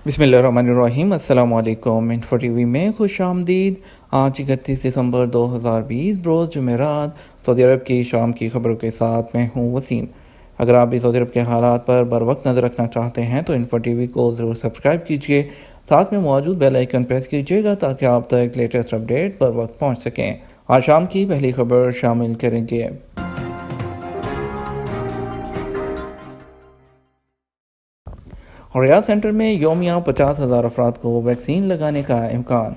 बिस्मिल्लाहिर्रहमानिर्रहीम। अस्सलाम वालेकुम। इन्फो टीवी में खुश आमदीद। आज 31 दिसंबर 2020 रोज़ जुमेरात। सऊदी अरब की शाम की खबरों के साथ मैं हूँ वसीम। अगर आप भी सऊदी अरब के हालात पर बर वक्त नज़र रखना चाहते हैं तो इन्फो टीवी को ज़रूर सब्सक्राइब कीजिए। साथ में मौजूद बेल आइकन प्रेस कीजिएगा ताकि आप तक लेटेस्ट अपडेट बर वक्त पहुँच सकें। आज शाम की पहली खबर शामिल करेंगे। रियाद सेंटर में यौमिया 50,000 अफराद को वैक्सीन लगाने का इम्कान।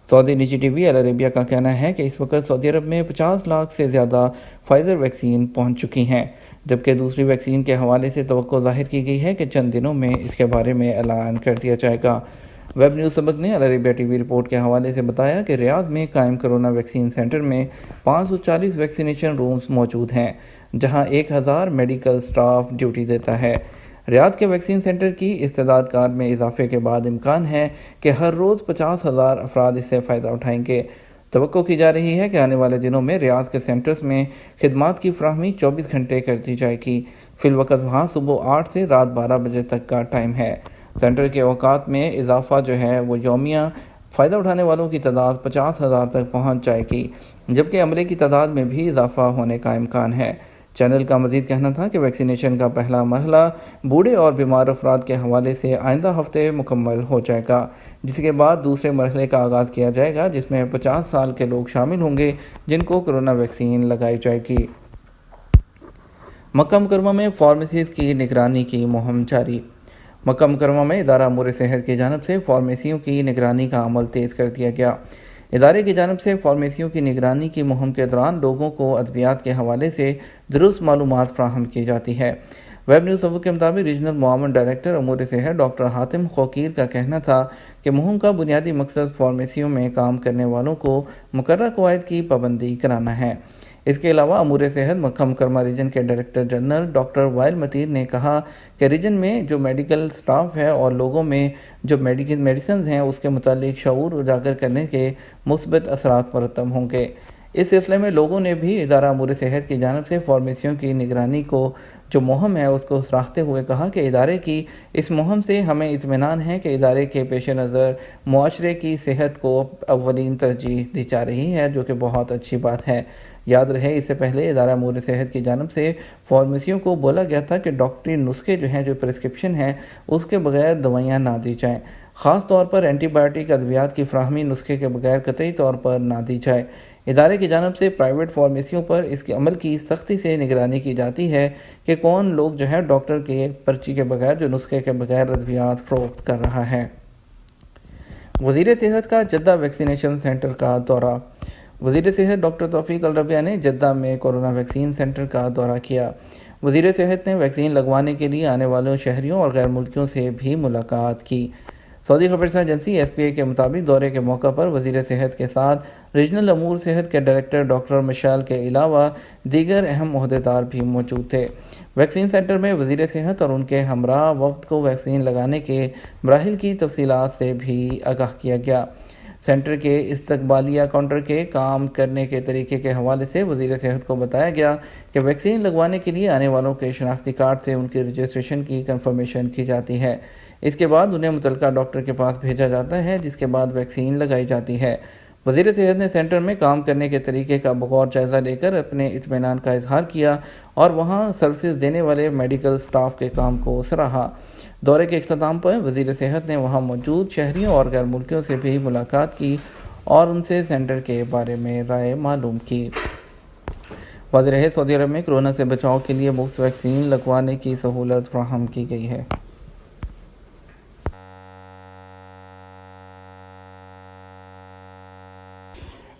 सऊदी निजी टीवी अल अरेबिया का कहना है कि इस वक्त सऊदी अरब में 50 लाख से ज़्यादा फाइज़र वैक्सीन पहुंच चुकी हैं, जबकि दूसरी वैक्सीन के हवाले से तवक्को ज़ाहिर की गई है कि चंद दिनों में इसके बारे में ऐलान कर दिया जाएगा। वेब न्यूज़ सबक ने अल अरेबिया टीवी रिपोर्ट के हवाले से बताया कि रियाद में कायम कोरोना वैक्सीन सेंटर में 540 वैक्सीनेशन रूम्स मौजूद हैं, जहां 1000 मेडिकल स्टाफ ड्यूटी देता है। रियाद के वैक्सीन सेंटर की इस्तेदाद कार में इजाफे के बाद इम्कान है कि हर रोज़ 50,000 अफराद इससे फ़ायदा उठाएंगे। तवक्को की जा रही है कि आने वाले दिनों में रियाद के सेंटर्स में खिदमात की फ्राहमी 24 घंटे कर दी जाएगी। फिलवक़्त वहाँ सुबह 8 से रात 12 बजे तक का टाइम है। सेंटर के औकात में इजाफा जो है वो यौमिया फ़ायदा उठाने वालों की तादाद 50,000 तक पहुँच जाएगी, जबकि अमले की तादाद में भी इजाफा होने का इम्कान है। चैनल का मज़ीद कहना था कि वैक्सीनेशन का पहला मरहला बूढ़े और बीमार अफराद के हवाले से आइंदा हफ्ते मुकम्मल हो जाएगा, जिसके बाद दूसरे मरहले का आगाज़ किया जाएगा, जिसमें 50 साल के लोग शामिल होंगे जिनको कोरोना वैक्सीन लगाई जाएगी। मक्का मुकरमा में फार्मेसीज़ की निगरानी की मुहिम जारी। मक्का मुकरमा में इदारा अमूर सेहत की जानिब से फार्मेसियों की निगरानी का अमल तेज़ कर दिया गया। इदारे की जानिब से फार्मेसियों की निगरानी की मुहिम के दौरान लोगों को अद्वियात के हवाले से दुरुस्त मालूमात फ्राहम की जाती है। वेब न्यूज़ सबक के मुताबिक रीजनल मुआवन डायरेक्टर अमूर सेहत डॉक्टर हातिम खोकीर का कहना था कि मुहिम का बुनियादी मकसद फार्मेसियों में काम करने वालों को मुकर्रर कवायद की पाबंदी कराना है। इसके अलावा अमूर सेहत मक्का मुकरमा रीजन के डायरेक्टर जनरल डॉक्टर वाइल मतीर ने कहा कि रीजन में जो मेडिकल स्टाफ है और लोगों में जो मेडिसिन हैं उसके मुतालिक शऊर उजागर करने के मुस्बत असरात मरतब होंगे। इस सिलसिले में लोगों ने भी इदारा अमूर सेहत की जानिब से फार्मेसियों की निगरानी को जो मुहिम है उसको सराहते हुए कहा कि इदारे की इस मुहिम से हमें इत्मीनान है कि इदारे के पेश नज़र मुआशरे की सेहत को अव्वलीन तरजीह दी जा रही है, जो कि बहुत अच्छी बात है। याद रहे, इससे पहले इदारा अमूर सेहत की जानिब से फार्मेसियों को बोला गया था कि डॉक्टरी नुस्खे जो हैं, जो प्रिस्क्रिप्शन हैं, उसके बगैर दवाइयाँ ना दी जाएँ। ख़ास तौर पर एंटीबायोटिक अद्वियात की फ्राहमी नुस्खे के बगैर कतई तौर पर ना दी जाए। इदारे की जानिब से प्राइवेट फार्मेसियों पर इसके अमल की सख्ती से निगरानी की जाती है कि कौन लोग जो है डॉक्टर के पर्ची के बगैर, जो नुस्खे के बगैर अद्वियात फ़रोख्त कर रहा है। वज़ीर सेहत का जद्दा वैक्सीनेशन सेंटर का दौरा। वज़ीर सेहत डॉक्टर तौफीक अल रबिया ने जद्दा में कोरोना वैक्सीन सेंटर का दौरा किया। वज़ीर सेहत ने वैक्सीन लगवाने के लिए आने वाले शहरियों और गैर मुल्कियों से भी मुलाकात की। सऊदी खबरसां एजेंसी SPA के मुताबिक दौरे के मौका पर वज़ीर सेहत के साथ रीजनल अमूर सेहत के डायरेक्टर डॉक्टर मिशाल के अलावा दीगर अहम ओहदेदार भी मौजूद थे। वैक्सीन सेंटर में वज़ीर सेहत और उनके हमरा वक्त को वैक्सीन लगाने के मराहिल की तफसीलात से भी आगाह किया गया। सेंटर के इस्तकबालिया काउंटर के काम करने के तरीके के हवाले से वज़ीर सेहत को बताया गया कि वैक्सीन लगवाने के लिए आने वालों के शनाख्ती कार्ड से उनकी रजिस्ट्रेशन की कंफर्मेशन की जाती है। इसके बाद उन्हें मुतल्लिका डॉक्टर के पास भेजा जाता है, जिसके बाद वैक्सीन लगाई जाती है। वज़ीर सेहत ने सेंटर में काम करने के तरीके का बगौर जायज़ा लेकर अपने इत्मीनान का इजहार किया और वहाँ सर्विसेज देने वाले मेडिकल स्टाफ के काम को सराहा। दौरे के इख्तिताम पर वज़ीर सेहत ने वहाँ मौजूद शहरियों और गैर मुल्कियों से भी मुलाकात की और उनसे सेंटर के बारे में राय मालूम की। वाज़ेह रहे, सऊदी अरब में कोरोना से बचाव के लिए मुफ्त वैक्सीन लगवाने की सहूलत फराहम की गई है।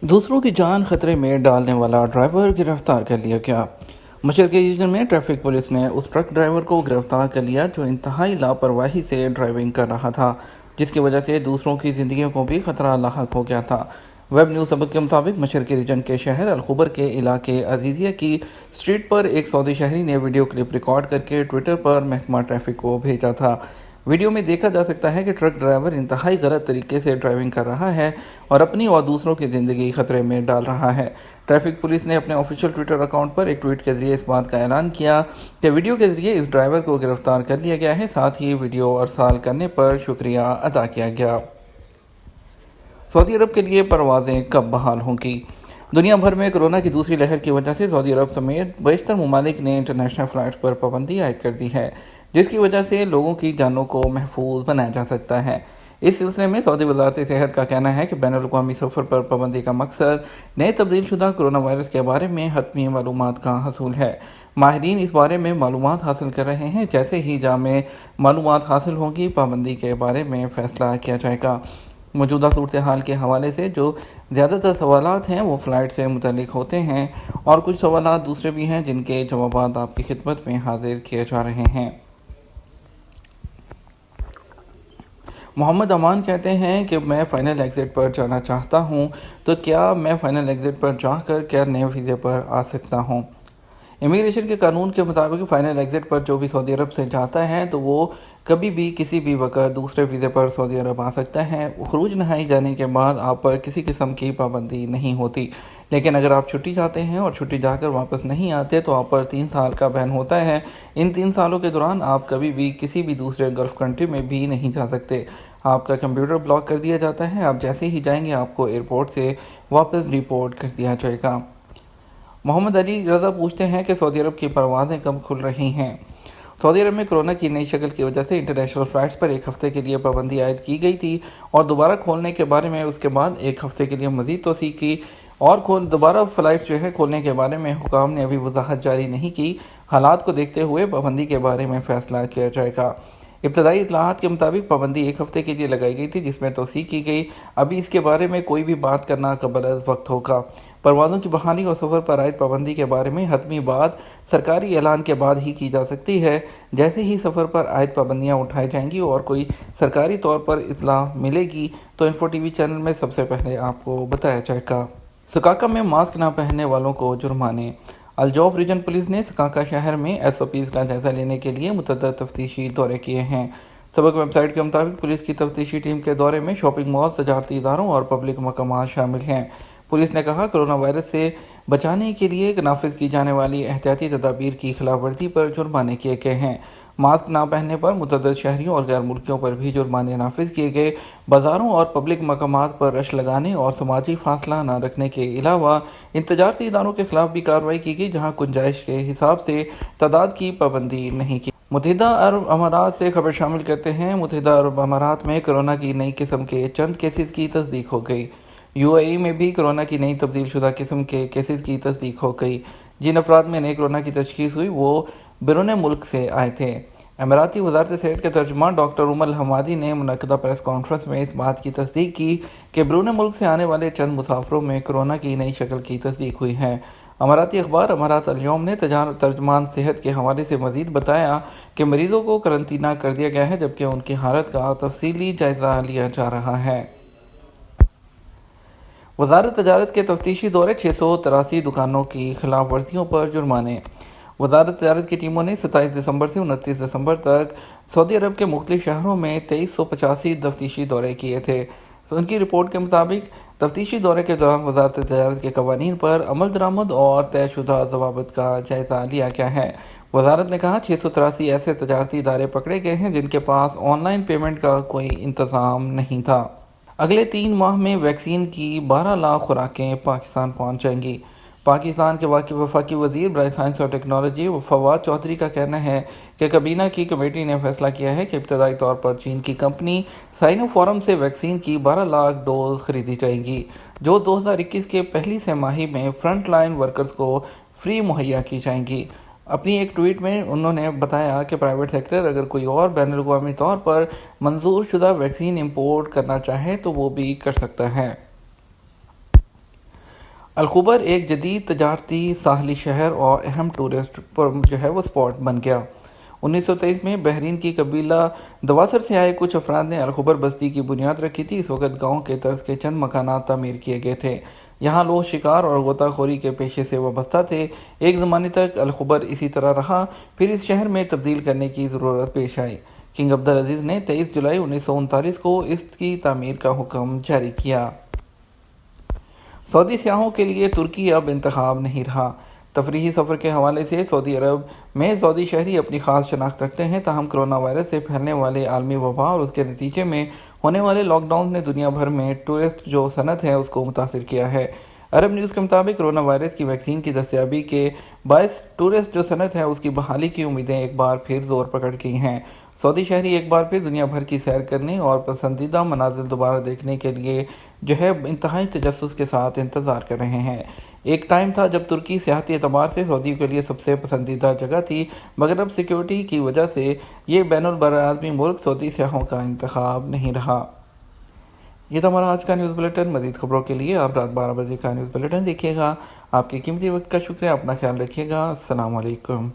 दूसरों की जान खतरे में डालने वाला ड्राइवर गिरफ्तार कर लिया गया। मशरक़ी रीजन में ट्रैफिक पुलिस ने उस ट्रक ड्राइवर को गिरफ्तार कर लिया जो इंतहाई लापरवाही से ड्राइविंग कर रहा था, जिसकी वजह से दूसरों की ज़िंदगियों को भी खतरा लाहक हो गया था। वेब न्यूज़ सबक के मुताबिक मशरक़ी रीजन के शहर अल-खुबर के इलाके अजीज़िया की स्ट्रीट पर एक सऊदी शहरी ने वीडियो क्लिप रिकॉर्ड करके ट्विटर पर महकमा ट्रैफिक को भेजा था। ویڈیو میں دیکھا جا سکتا ہے کہ ٹرک ڈرائیور انتہائی غلط طریقے سے ڈرائیونگ کر رہا ہے اور اپنی اور دوسروں کی زندگی خطرے میں ڈال رہا ہے۔ ٹریفک پولیس نے اپنے آفیشیل ٹویٹر اکاؤنٹ پر ایک ٹویٹ کے ذریعے اس بات کا اعلان کیا کہ ویڈیو کے ذریعے اس ڈرائیور کو گرفتار کر لیا گیا ہے، ساتھ ہی ویڈیو ارسال کرنے پر شکریہ ادا کیا گیا۔ سعودی عرب کے لیے پروازیں کب بحال ہوں گی؟ دنیا بھر میں کورونا کی دوسری لہر کی وجہ سے سعودی عرب سمیت بیشتر ممالک نے انٹرنیشنل فلائٹس پر پابندی عائد کر دی ہے، جس کی وجہ سے لوگوں کی جانوں کو محفوظ بنایا جا سکتا ہے۔ اس سلسلے میں سعودی وزارت صحت کا کہنا ہے کہ بین الاقوامی سفر پر پابندی کا مقصد نئے تبدیل شدہ کورونا وائرس کے بارے میں حتمی معلومات کا حصول ہے۔ ماہرین اس بارے میں معلومات حاصل کر رہے ہیں، جیسے ہی جامع معلومات حاصل ہوں گی پابندی کے بارے میں فیصلہ کیا جائے گا۔ موجودہ صورتحال کے حوالے سے جو زیادہ تر سوالات ہیں وہ فلائٹ سے متعلق ہوتے ہیں، اور کچھ سوالات دوسرے بھی ہیں جن کے جوابات آپ کی خدمت میں حاضر کیے جا رہے ہیں۔ محمد امان کہتے ہیں کہ میں فائنل ایگزٹ پر جانا چاہتا ہوں، تو کیا میں فائنل ایگزٹ پر جا کر کیا نئے ویزے پر آ سکتا ہوں؟ امیگریشن کے قانون کے مطابق فائنل ایگزٹ پر جو بھی سعودی عرب سے جاتا ہے تو وہ کبھی بھی کسی بھی وقت دوسرے ویزے پر سعودی عرب آ سکتا ہے۔ خروج نہائی جانے کے بعد آپ پر کسی قسم کی پابندی نہیں ہوتی، لیکن اگر آپ چھٹی جاتے ہیں اور چھٹی جا کر واپس نہیں آتے تو آپ پر 3 سال کا بین ہوتا ہے۔ ان 3 سالوں کے دوران آپ کبھی بھی کسی بھی دوسرے گلف کنٹری میں بھی نہیں جا سکتے۔ آپ کا کمپیوٹر بلاک کر دیا جاتا ہے، آپ جیسے ہی جائیں گے آپ کو ایئرپورٹ سے واپس ڈیپورٹ کر دیا جائے گا۔ محمد علی رضا پوچھتے ہیں کہ سعودی عرب کی پروازیں کب کھل رہی ہیں؟ سعودی عرب میں کورونا کی نئی شکل کی وجہ سے انٹرنیشنل فلائٹس پر 1 ہفتے کے لیے پابندی عائد کی گئی تھی، اور دوبارہ کھولنے کے بارے میں اس کے بعد 1 ہفتے کے لیے مزید توسیع کی، اور دوبارہ فلائٹ کھولنے کے بارے میں حکام نے ابھی وضاحت جاری نہیں کی۔ حالات کو دیکھتے ہوئے پابندی کے بارے میں فیصلہ کیا جائے گا۔ ابتدائی اطلاعات کے مطابق پابندی 1 ہفتے کے لیے لگائی گئی تھی، جس میں توسیع کی گئی۔ ابھی اس کے بارے میں کوئی بھی بات کرنا قبل از وقت ہوگا۔ پروازوں کی بحالی اور سفر پر عائد پابندی کے بارے میں حتمی بات سرکاری اعلان کے بعد ہی کی جا سکتی ہے۔ جیسے ہی سفر پر عائد پابندیاں اٹھائی جائیں گی اور کوئی سرکاری طور پر اطلاع ملے گی تو انفو ٹی وی چینل میں سب سے پہلے آپ کو بتایا جائے گا۔ سکاکا میں ماسک نہ پہننے والوں کو جرمانے۔ الجوف ریجن پولیس نے سکاکا شہر میں ایس او پیز کا جائزہ لینے کے لیے متعدد تفتیشی دورے کیے ہیں۔ سبق ویب سائٹ کے مطابق پولیس کی تفتیشی ٹیم کے دورے میں شاپنگ مال، تجارتی اداروں اور پبلک مقامات شامل ہیں۔ پولیس نے کہا کورونا وائرس سے بچانے کے لیے نافذ کی جانے والی احتیاطی تدابیر کی خلاف ورزی پر جرمانے کیے گئے ہیں۔ ماسک نہ پہننے پر متعدد شہریوں اور غیر ملکیوں پر بھی جرمانے نافذ کیے گئے۔ بازاروں اور پبلک مقامات پر رش لگانے اور سماجی فاصلہ نہ رکھنے کے علاوہ ان تجارتی اداروں کے خلاف بھی کارروائی کی گئی جہاں گنجائش کے حساب سے تعداد کی پابندی نہیں کی۔ متحدہ عرب امارات سے خبر شامل کرتے ہیں۔ متحدہ عرب امارات میں کورونا کی نئی قسم کے چند کیسز کی تصدیق ہو گئی۔ یو اے ای میں بھی کورونا کی نئی تبدیل شدہ قسم کے کیسز کی تصدیق ہو گئی۔ جن افراد میں نئے کورونا کی تشخیص ہوئی وہ بیرون ملک سے آئے تھے۔ اماراتی وزارت صحت کے ترجمان ڈاکٹر الحمادی نے منعقدہ پریس کانفرنس میں اس بات کی تصدیق کی کہ بیرون ملک سے آنے والے چند مسافروں میں کورونا کی نئی شکل کی تصدیق ہوئی ہے۔ اماراتی اخبار امارات الیوم نے ترجمان صحت کے حوالے سے مزید بتایا کہ مریضوں کو قرنطینہ کر دیا گیا ہے جبکہ ان کی حالت کا تفصیلی جائزہ لیا جا رہا ہے۔ وزارت تجارت کے تفتیشی دورے، 683 دکانوں کی خلاف ورزیوں پر جرمانے۔ وزارت تجارت کی ٹیموں نے 27 دسمبر سے 29 دسمبر تک سعودی عرب کے مختلف شہروں میں 2385 تفتیشی دورے کیے تھے۔ ان کی رپورٹ کے مطابق تفتیشی دورے کے دوران وزارت تجارت کے قوانین پر عمل درآمد اور طے شدہ ضوابط کا جائزہ لیا گیا ہے۔ وزارت نے کہا 683 ایسے تجارتی ادارے پکڑے گئے ہیں جن کے پاس آن لائن پیمنٹ کا کوئی انتظام نہیں تھا۔ اگلے 3 ماہ میں ویکسین کی 12 لاکھ خوراکیں پاکستان پہنچ جائیں گی۔ پاکستان کے وفاقی وزیر برائے سائنس اور ٹیکنالوجی فواد چودھری کا کہنا ہے کہ کابینہ کی کمیٹی نے فیصلہ کیا ہے کہ ابتدائی طور پر چین کی کمپنی سائنو فارم سے ویکسین کی 12 لاکھ ڈوز خریدی جائیں گی، جو 2021 کے پہلی سہ ماہی میں فرنٹ لائن ورکرز کو فری مہیا کی جائیں گی۔ اپنی ایک ٹویٹ میں انہوں نے بتایا کہ پرائیویٹ سیکٹر اگر کوئی اور بین الاقوامی طور پر منظور شدہ ویکسین امپورٹ کرنا چاہے تو وہ بھی کر سکتا ہے۔ الخبر ایک جدید تجارتی ساحلی شہر اور اہم ٹورسٹ اسپاٹ بن گیا۔ 1923 میں بحرین کی قبیلہ دواسر سے آئے کچھ افراد نے الخبر بستی کی بنیاد رکھی تھی۔ اس وقت گاؤں کے طرز کے چند مکانات تعمیر کیے گئے تھے۔ یہاں لوگ شکار اور غوطہ خوری کے پیشے سے وابستہ تھے۔ ایک زمانے تک الخبر اسی طرح رہا، پھر اس شہر میں تبدیل کرنے کی ضرورت پیش آئی किंग अब्दुल अजीज़ ने 23 जुलाई 1939 को इसकी तामीर का हुक्म जारी किया। सऊदी सियाहों के लिए तुर्की अब इंतखाब नहीं रहा। तफरीही सफ़र के हवाले से सऊदी अरब में सऊदी शहरी अपनी ख़ास शनाख्त रखते हैं, ताहम कोरोना वायरस से फैलने वाले आलमी वबा और उसके नतीजे में होने वाले लॉकडाउन ने दुनिया भर में टूरिस्ट जो सनत है उसको मुतासिर किया है। अरब न्यूज़ के मुताबिक कोरोना वायरस की वैक्सीन की दस्तयाबी के बायस टूरिस्ट जो सनत है उसकी बहाली की उम्मीदें एक बार फिर जोर पकड़ गई हैं। सऊदी शहरी एक बार फिर दुनिया भर की सैर करने और पसंदीदा मनाजिर दोबारा देखने के लिए जो है इंतहाई तजस्सुस के साथ इंतज़ार कर रहे हैं। एक टाइम था जब तुर्की सियाहती एतबार से सऊदियों के लिए सबसे पसंदीदा जगह थी, मगर अब सिक्योरिटी की वजह से ये बैनुल बरआज़मी मुल्क सऊदी सियाहों का इंतखाब नहीं रहा। ये तो हमारा आज का न्यूज़ बुलेटिन। मज़ीद खबरों के लिए आप रात 12 बजे का न्यूज़ बुलेटिन देखिएगा। आपके कीमती वक्त का शुक्रिया। अपना ख्याल रखिएगा। अस्सलाम वालेकुम।